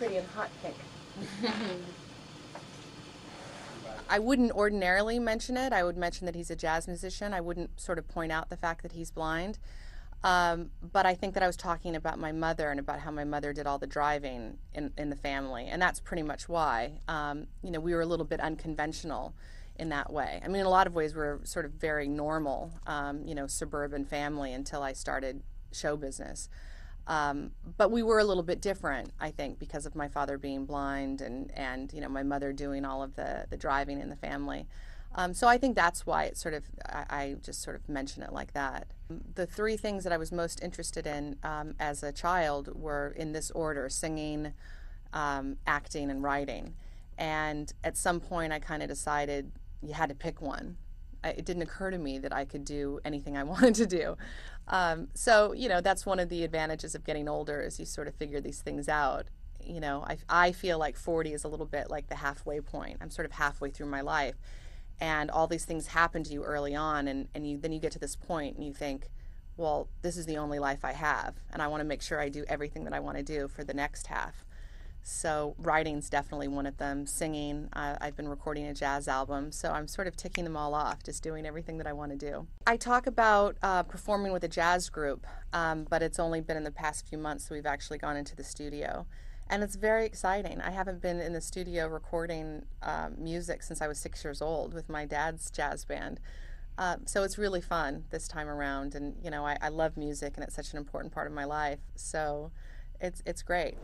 pretty and hot pink. I wouldn't ordinarily mention it. I would mention that he's a jazz musician. I wouldn't sort of point out the fact that he's blind. But I think that I was talking about my mother and about how my mother did all the driving in the family. And that's pretty much why. We were a little bit unconventional in that way. I mean, in a lot of ways, we're sort of very normal, suburban family until I started show business. But we were a little bit different, I think, because of my father being blind and my mother doing all of the driving in the family. So I think that's why it sort of, I just sort of mention it like that. The three things that I was most interested in as a child were in this order: singing, acting, and writing. And at some point I kind of decided you had to pick one. It didn't occur to me that I could do anything I wanted to do. So that's one of the advantages of getting older, is you sort of figure these things out. I feel like 40 is a little bit like the halfway point. I'm sort of halfway through my life. And all these things happen to you early on, and then you get to this point and you think, well, this is the only life I have, and I want to make sure I do everything that I want to do for the next half. So writing's definitely one of them. Singing, I've been recording a jazz album, so I'm sort of ticking them all off, just doing everything that I want to do. I talk about performing with a jazz group, but it's only been in the past few months that we've actually gone into the studio. And it's very exciting. I haven't been in the studio recording music since I was 6 years old with my dad's jazz band. So it's really fun this time around. And, I love music, and it's such an important part of my life. So it's great.